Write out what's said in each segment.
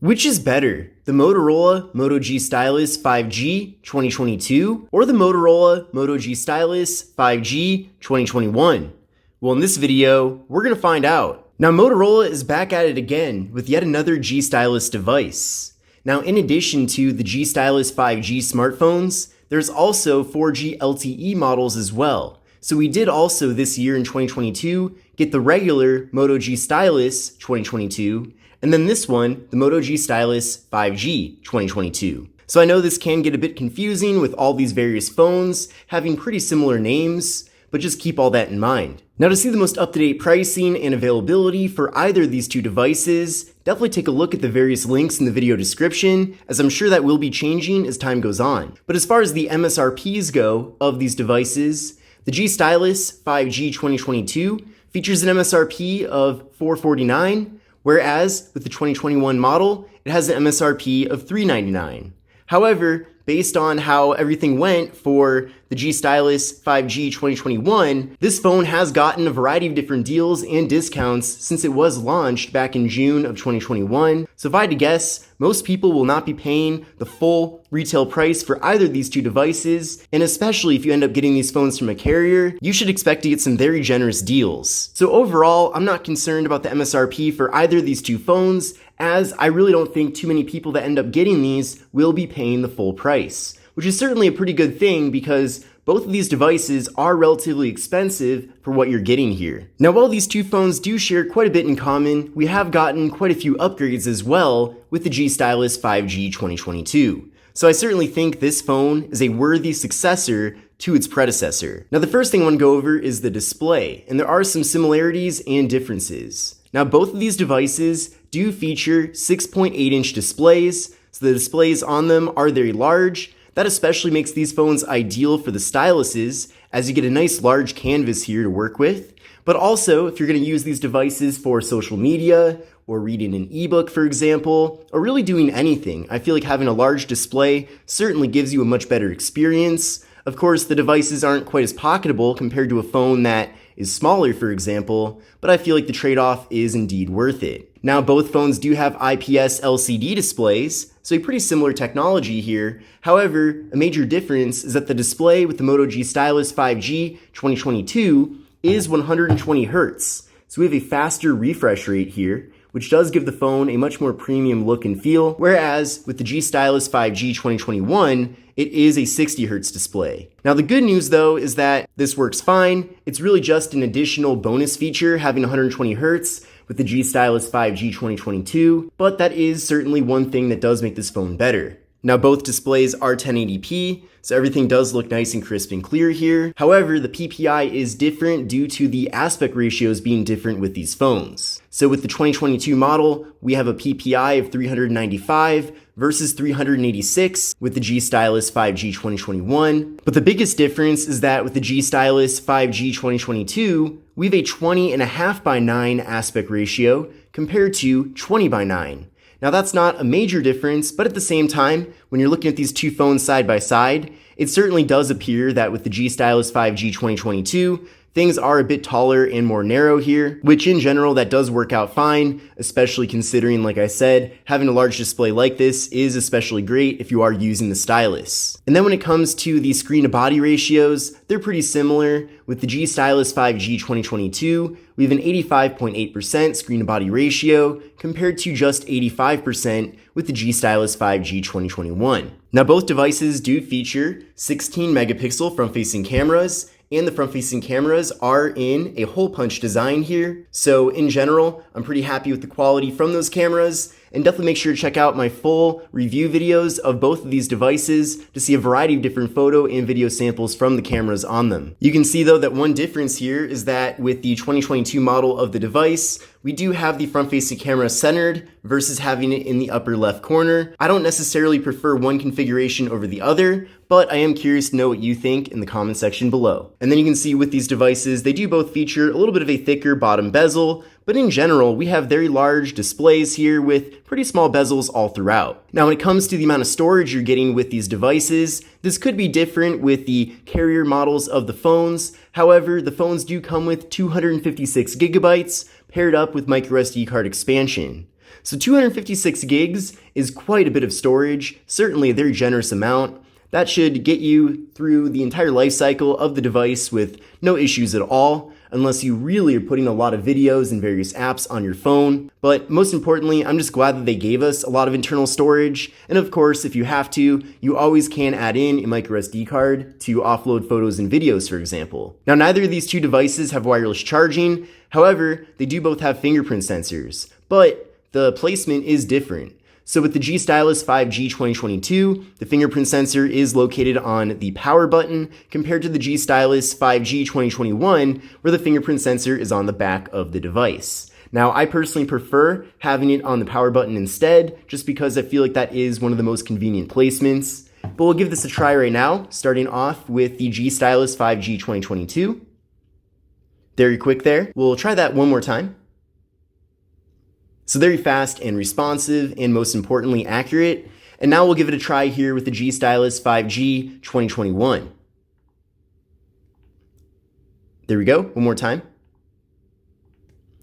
Which is better, the Motorola Moto G Stylus 5G 2022 or the Motorola Moto G Stylus 5G 2021? Well, in this video, we're going to find out. Now, Motorola is back at it again with yet another G Stylus device. Now, in addition to the G Stylus 5G smartphones, there's also 4G LTE models as well. So we did also this year in 2022 get the regular Moto G Stylus 2022, and then this one, the Moto G Stylus 5G 2022. So I know this can get a bit confusing with all these various phones having pretty similar names, but just keep all that in mind. Now, to see the most up-to-date pricing and availability for either of these two devices, definitely take a look at the various links in the video description, as I'm sure that will be changing as time goes on. But as far as the MSRPs go of these devices, the G Stylus 5G 2022 features an MSRP of $449, whereas with the 2021 model, it has an MSRP of $399. However, based on how everything went for the G Stylus 5G 2021, this phone has gotten a variety of different deals and discounts since it was launched back in June of 2021. So if I had to guess, most people will not be paying the full retail price for either of these two devices, and especially if you end up getting these phones from a carrier, you should expect to get some very generous deals. So overall, I'm not concerned about the MSRP for either of these two phones, as I really don't think too many people that end up getting these will be paying the full price, which is certainly a pretty good thing because both of these devices are relatively expensive for what you're getting here. Now, while these two phones do share quite a bit in common, we have gotten quite a few upgrades as well with the G Stylus 5G 2022. So I certainly think this phone is a worthy successor to its predecessor. Now, the first thing I want to go over is the display, and there are some similarities and differences. Now, both of these devices do feature 6.8-inch displays, so the displays on them are very large. That especially makes these phones ideal for the styluses, as you get a nice large canvas here to work with. But also, if you're going to use these devices for social media, or reading an ebook, for example, or really doing anything, I feel like having a large display certainly gives you a much better experience. Of course, the devices aren't quite as pocketable compared to a phone that is smaller, for example, but I feel like the trade-off is indeed worth it. Now, both phones do have IPS LCD displays, so a pretty similar technology here. However, a major difference is that the display with the Moto G Stylus 5G 2022 is 120 Hz. So we have a faster refresh rate here, which does give the phone a much more premium look and feel, whereas with the G Stylus 5G 2021, it is a 60 Hz display. Now, the good news though is that this works fine. It's really just an additional bonus feature having 120 Hz with the G Stylus 5G 2022, but that is certainly one thing that does make this phone better. Now, both displays are 1080p, so everything does look nice and crisp and clear here. However, the PPI is different due to the aspect ratios being different with these phones. So with the 2022 model, we have a PPI of 395 versus 386 with the G Stylus 5G 2021. But the biggest difference is that with the G Stylus 5G 2022, we have a 20.5:9 aspect ratio compared to 20:9. Now, that's not a major difference, but at the same time, when you're looking at these two phones side by side, it certainly does appear that with the G Stylus 5G 2022, things are a bit taller and more narrow here, which in general, that does work out fine, especially considering, like I said, having a large display like this is especially great if you are using the stylus. And then when it comes to the screen to body ratios, they're pretty similar. With the G Stylus 5G 2022, we have an 85.8% screen to body ratio compared to just 85% with the G Stylus 5G 2021. Now, both devices do feature 16 megapixel front-facing cameras, and the front-facing cameras are in a hole punch design here. So in general, I'm pretty happy with the quality from those cameras, and definitely make sure to check out my full review videos of both of these devices to see a variety of different photo and video samples from the cameras on them. You can see though that one difference here is that with the 2022 model of the device, we do have the front-facing camera centered versus having it in the upper left corner. I don't necessarily prefer one configuration over the other, but I am curious to know what you think in the comment section below. And then you can see with these devices, they do both feature a little bit of a thicker bottom bezel, but in general, we have very large displays here with pretty small bezels all throughout. Now, when it comes to the amount of storage you're getting with these devices, this could be different with the carrier models of the phones. However, the phones do come with 256 gigabytes paired up with microSD card expansion. So 256 gigs is quite a bit of storage, certainly a very generous amount. That should get you through the entire life cycle of the device with no issues at all, unless you really are putting a lot of videos and various apps on your phone. But most importantly, I'm just glad that they gave us a lot of internal storage. And of course, if you have to, you always can add in a micro SD card to offload photos and videos, for example. Now, neither of these two devices have wireless charging. However, they do both have fingerprint sensors, but the placement is different. So with the G Stylus 5G 2022, the fingerprint sensor is located on the power button compared to the G Stylus 5G 2021, where the fingerprint sensor is on the back of the device. Now, I personally prefer having it on the power button instead, just because I feel like that is one of the most convenient placements. But we'll give this a try right now, starting off with the G Stylus 5G 2022. Very quick there. We'll try that one more time. So very fast and responsive, and most importantly, accurate. And now we'll give it a try here with the G Stylus 5G 2021. There we go, one more time.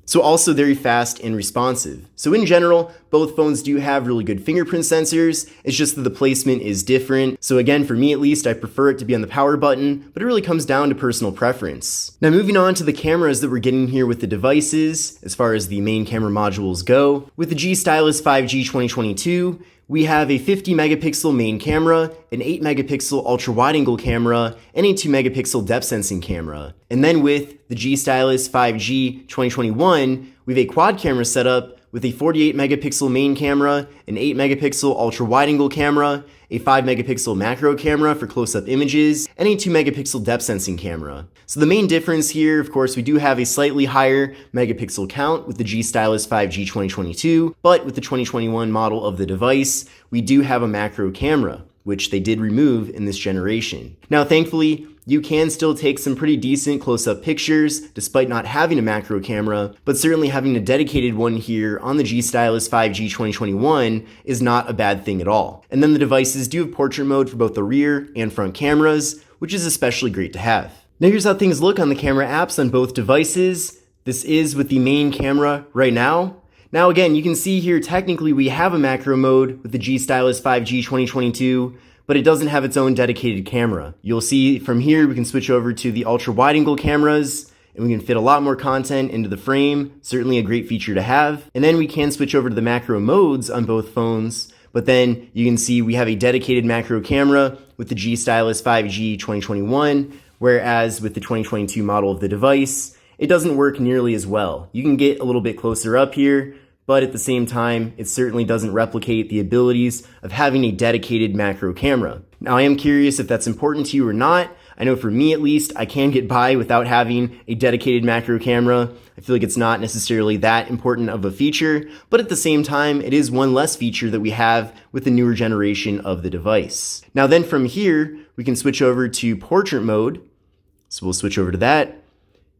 So also very fast and responsive. So in general, both phones do have really good fingerprint sensors. It's just that the placement is different. So again, for me at least, I prefer it to be on the power button, but it really comes down to personal preference. Now moving on to the cameras that we're getting here with the devices, as far as the main camera modules go. With the G Stylus 5G 2022, we have a 50 megapixel main camera, an 8 megapixel ultra wide angle camera, and a 2 megapixel depth sensing camera. And then with the G Stylus 5G 2021, we have a quad camera setup with a 48 megapixel main camera, an 8 megapixel ultra wide angle camera, a 5 megapixel macro camera for close-up images, and a 2 megapixel depth sensing camera. So the main difference here, of course, we do have a slightly higher megapixel count with the G Stylus 5G 2022, but with the 2021 model of the device, we do have a macro camera, which they did remove in this generation. Now, thankfully, you can still take some pretty decent close-up pictures despite not having a macro camera, but certainly having a dedicated one here on the G Stylus 5G 2021 is not a bad thing at all. And then the devices do have portrait mode for both the rear and front cameras, which is especially great to have. Now here's how things look on the camera apps on both devices. This is with the main camera right now. Now again, you can see here technically we have a macro mode with the G Stylus 5G 2022, but it doesn't have its own dedicated camera. You'll see from here we can switch over to the ultra wide angle cameras, and we can fit a lot more content into the frame, certainly a great feature to have. And then we can switch over to the macro modes on both phones, but then you can see we have a dedicated macro camera with the G Stylus 5G 2021, whereas with the 2022 model of the device, it doesn't work nearly as well. You can get a little bit closer up here, but at the same time, it certainly doesn't replicate the abilities of having a dedicated macro camera. Now, I am curious if that's important to you or not. I know for me at least, I can get by without having a dedicated macro camera. I feel like it's not necessarily that important of a feature, but at the same time, it is one less feature that we have with the newer generation of the device. Now then from here, we can switch over to portrait mode. So we'll switch over to that.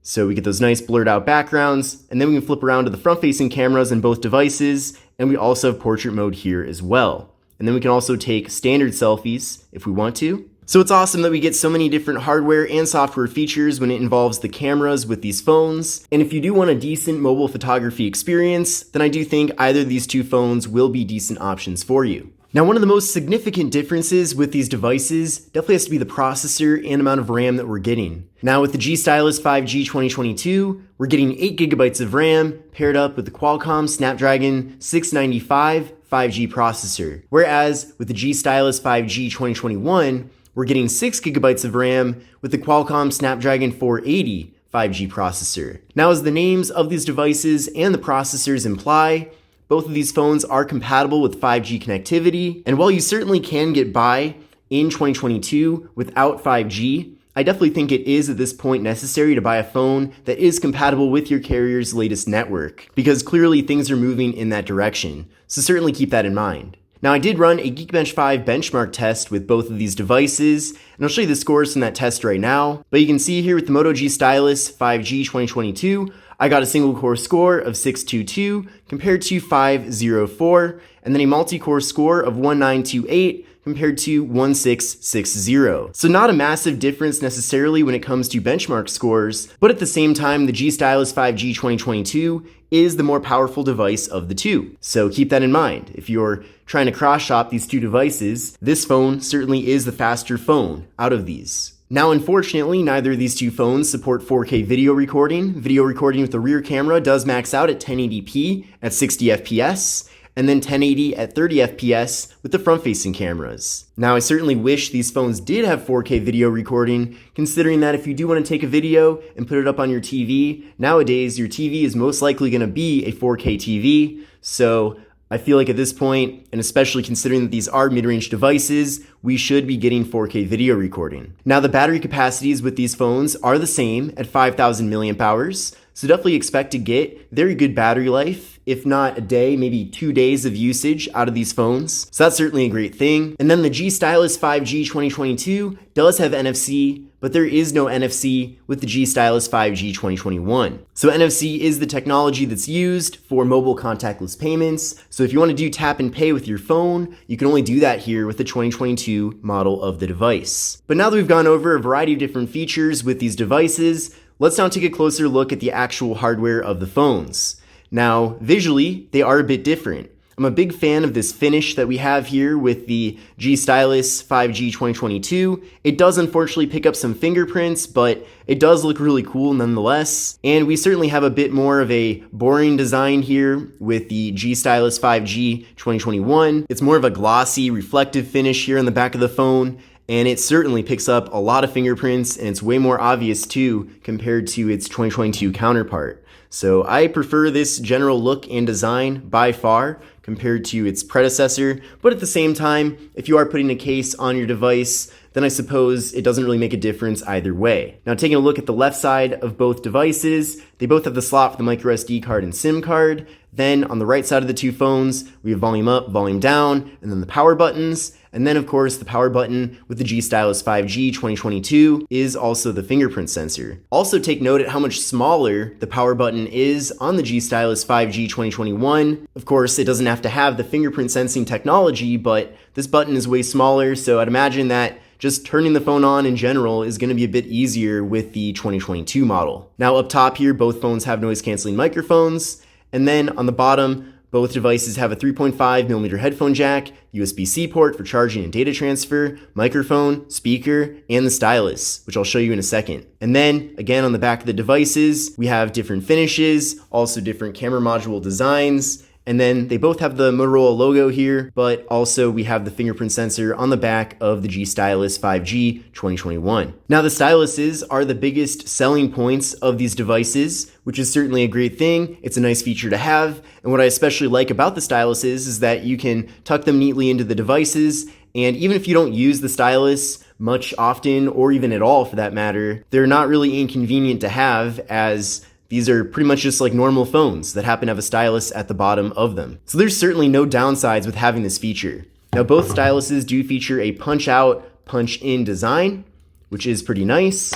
So we get those nice blurred out backgrounds, and then we can flip around to the front-facing cameras on both devices, and we also have portrait mode here as well. And then we can also take standard selfies if we want to. So it's awesome that we get so many different hardware and software features when it involves the cameras with these phones. And if you do want a decent mobile photography experience, then I do think either of these two phones will be decent options for you. Now, one of the most significant differences with these devices definitely has to be the processor and amount of RAM that we're getting. Now, with the G Stylus 5G 2022, we're getting 8 gigabytes of RAM paired up with the Qualcomm Snapdragon 695 5G processor. Whereas with the G Stylus 5G 2021, we're getting 6 gigabytes of RAM with the Qualcomm Snapdragon 480 5G processor. Now, as the names of these devices and the processors imply, both of these phones are compatible with 5G connectivity, and while you certainly can get by in 2022 without 5G, I definitely think it is at this point necessary to buy a phone that is compatible with your carrier's latest network, because clearly things are moving in that direction, so certainly keep that in mind. Now, I did run a Geekbench 5 benchmark test with both of these devices, and I'll show you the scores from that test right now, but you can see here with the Moto G Stylus 5G 2022, I got a single core score of 622 compared to 504, and then a multi-core score of 1928 compared to 1660. So not a massive difference necessarily when it comes to benchmark scores, but at the same time, the G Stylus 5G 2022 is the more powerful device of the two. So keep that in mind. If you're trying to cross-shop these two devices, this phone certainly is the faster phone out of these. Now, unfortunately, neither of these two phones support 4K video recording. Video recording with the rear camera does max out at 1080p at 60 FPS, and then 1080 at 30 FPS with the front-facing cameras. Now, I certainly wish these phones did have 4K video recording, considering that if you do want to take a video and put it up on your TV, nowadays your TV is most likely going to be a 4K TV, so I feel like at this point, and especially considering that these are mid-range devices, we should be getting 4K video recording. Now, the battery capacities with these phones are the same at 5,000 milliamp hours, so definitely expect to get very good battery life, if not a day, maybe 2 days of usage out of these phones. So that's certainly a great thing. And then the G Stylus 5G 2022 does have NFC, but there is no NFC with the G Stylus 5G 2021. So NFC is the technology that's used for mobile contactless payments. So if you want to do tap and pay with your phone, you can only do that here with the 2022 model of the device. But now that we've gone over a variety of different features with these devices, let's now take a closer look at the actual hardware of the phones. Now, visually, they are a bit different. I'm a big fan of this finish that we have here with the G Stylus 5G 2022. It does unfortunately pick up some fingerprints, but it does look really cool nonetheless. And we certainly have a bit more of a boring design here with the G Stylus 5G 2021. It's more of a glossy, reflective finish here on the back of the phone, and it certainly picks up a lot of fingerprints, and it's way more obvious too compared to its 2022 counterpart. So I prefer this general look and design by far compared to its predecessor, but at the same time, if you are putting a case on your device, then I suppose it doesn't really make a difference either way. Now, taking a look at the left side of both devices, they both have the slot for the micro SD card and SIM card. Then on the right side of the two phones, we have volume up, volume down, and then the power buttons. And then, of course, the power button with the G Stylus 5G 2022 is also the fingerprint sensor. Also take note at how much smaller the power button is on the G Stylus 5G 2021. Of course, it doesn't have to have the fingerprint sensing technology, but this button is way smaller, so I'd imagine that just turning the phone on in general is going to be a bit easier with the 2022 model. Now up top here, both phones have noise canceling microphones, and then on the bottom, both devices have a 3.5mm headphone jack, USB-C port for charging and data transfer, microphone, speaker, and the stylus, which I'll show you in a second. And then, again, on the back of the devices, we have different finishes, also different camera module designs, and then they both have the Motorola logo here, but also we have the fingerprint sensor on the back of the G Stylus 5G 2021. Now, the styluses are the biggest selling points of these devices, which is certainly a great thing. It's a nice feature to have. And what I especially like about the styluses is that you can tuck them neatly into the devices. And even if you don't use the stylus much often, or even at all for that matter, they're not really inconvenient to have, as these are pretty much just like normal phones that happen to have a stylus at the bottom of them. So there's certainly no downsides with having this feature. Now, both styluses do feature a punch out, punch in design, which is pretty nice.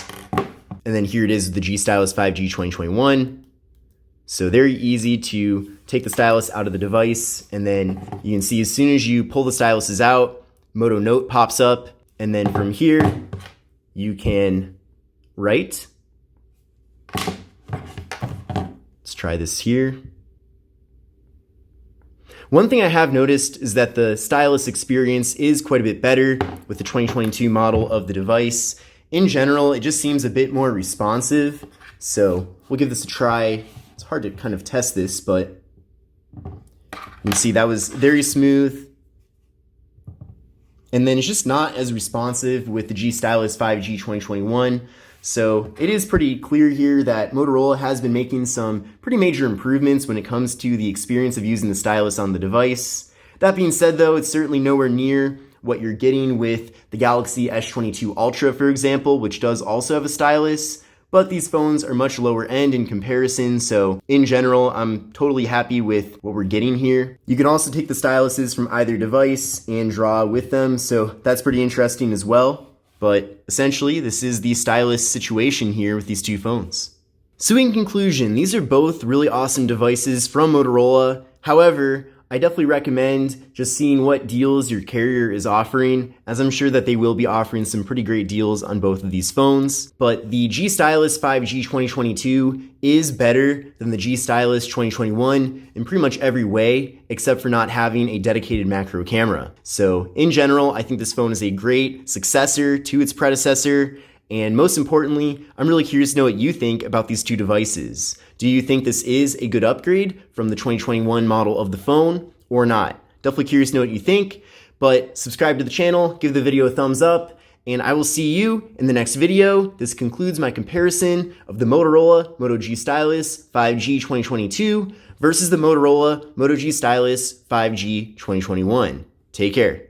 And then here it is with the G Stylus 5G 2021. So very easy to take the stylus out of the device, and then you can see as soon as you pull the styluses out, Moto Note pops up, and then from here, you can write. Let's try this here. One thing I have noticed is that the stylus experience is quite a bit better with the 2022 model of the device. In general, it just seems a bit more responsive, so we'll give this a try. It's hard to kind of test this, but you can see that was very smooth. And then it's just not as responsive with the G Stylus 5G 2021. So it is pretty clear here that Motorola has been making some pretty major improvements when it comes to the experience of using the stylus on the device. That being said though, it's certainly nowhere near what you're getting with the Galaxy S22 Ultra, for example, which does also have a stylus, but these phones are much lower end in comparison, so in general, I'm totally happy with what we're getting here. You can also take the styluses from either device and draw with them, so that's pretty interesting as well. But essentially, this is the stylus situation here with these two phones. So in conclusion, these are both really awesome devices from Motorola. However, I definitely recommend just seeing what deals your carrier is offering, as I'm sure that they will be offering some pretty great deals on both of these phones. But the G Stylus 5G 2022 is better than the G Stylus 2021 in pretty much every way, except for not having a dedicated macro camera. So in general, I think this phone is a great successor to its predecessor. And most importantly, I'm really curious to know what you think about these two devices. Do you think this is a good upgrade from the 2021 model of the phone or not? Definitely curious to know what you think, but subscribe to the channel, give the video a thumbs up, and I will see you in the next video. This concludes my comparison of the Motorola Moto G Stylus 5G 2022 versus the Motorola Moto G Stylus 5G 2021. Take care.